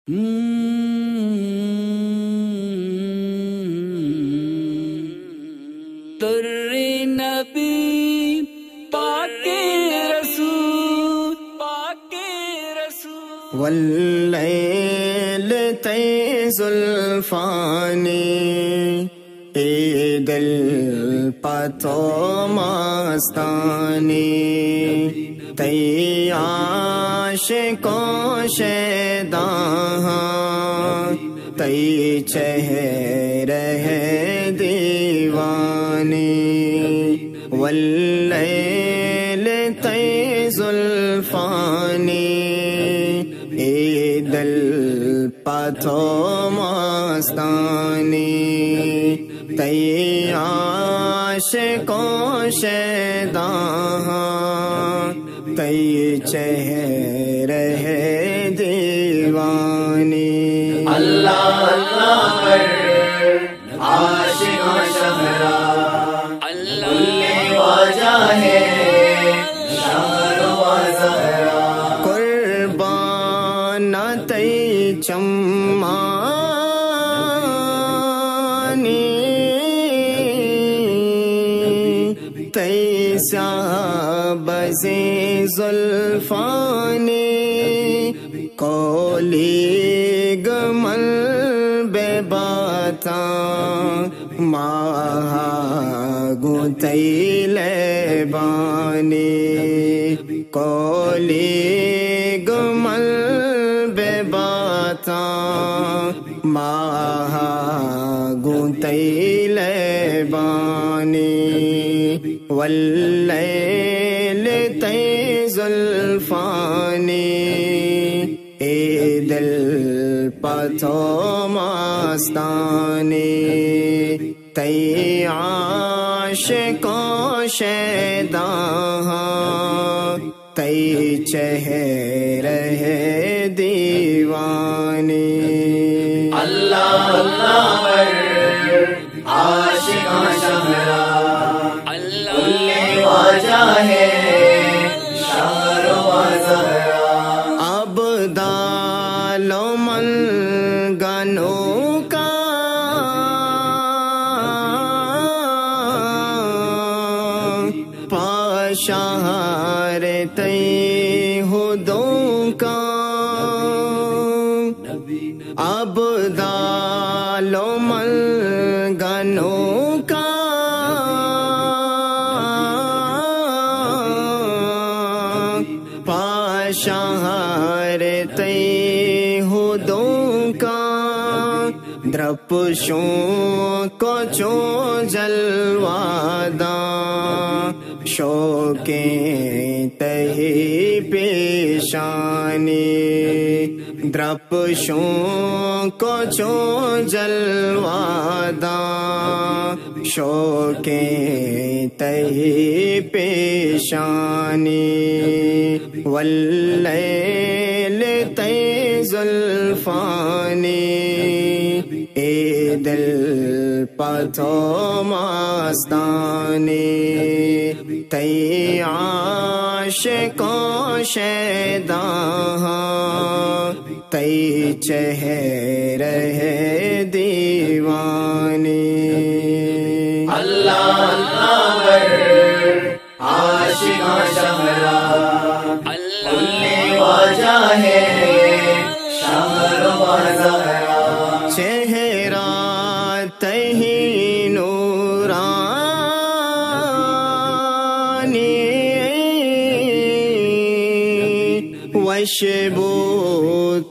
در نبی پاک رسول واللیل تیز الفانی عید الپتو مستانی تی عاشقوں شیداں تی چہرہ دیوانی واللیل تیز الفانی عید الپتو مستانی تی عاشقوں شیداں تی چہرہ دیوانی اللہ اللہ کر عاشقاں شہرا کل واجہ ہے شہر و زہرا قربان تی چمانی تی سابزِ زلفانی کولی گمل بے باتاں ماہ گوتی لیبانی کولی گمل بے باتاں ماہ گوتی لیبانی واللیل تیز الفانی عید الپتو مستانی تی عاشقوں شیداں تی چہرہ دیوانی اللہ اللہ کر عاشقاں شہرا کل واجہ ہے شہر و زہرا ابدال و منگنوں کا پاشہر تی ہدوں کا ابدال و منگنوں کا پاشہر تی ہدوں کا درپشوں کو چوں جلواداں شوقیں تہی پیشانی درپشوں کو چوں جلواداں شوقیں تہی پیشانی واللیل تیز الفانی عید الپتو مستانی تی عاشقوں شیداں تی چہرہ دیوانی اللہ اللہ کر عاشقاں شہرا کل واجہ ہے شہر و زہرا چہرہ تہی نورانی وشبو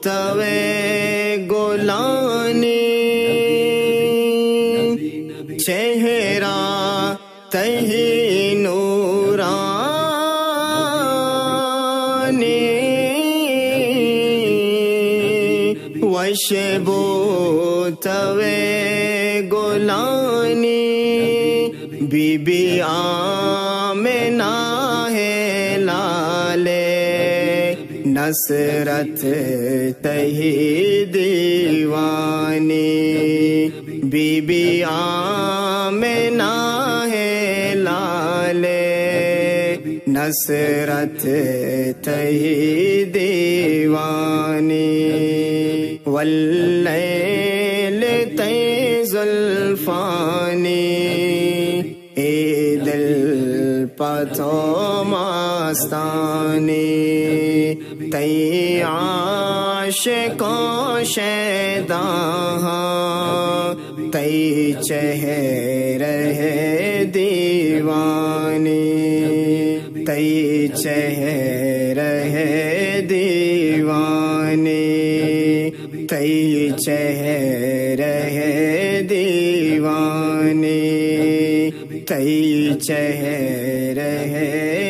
توے گلانی چہرہ تہی نورانی وشبو توے گلانی بی بی آمنہ ہے لالے نصرت تہی دیوانی بی بی آمنہ ہے لالے نصرت تہی دیوانی واللیل تی زلفانی ای دل پتھو مستانی تی عاشقوں شیداں تی چہرہ دیوانی تی چہرہ دیوانی تی چہرہ دیوانی تی چہرہ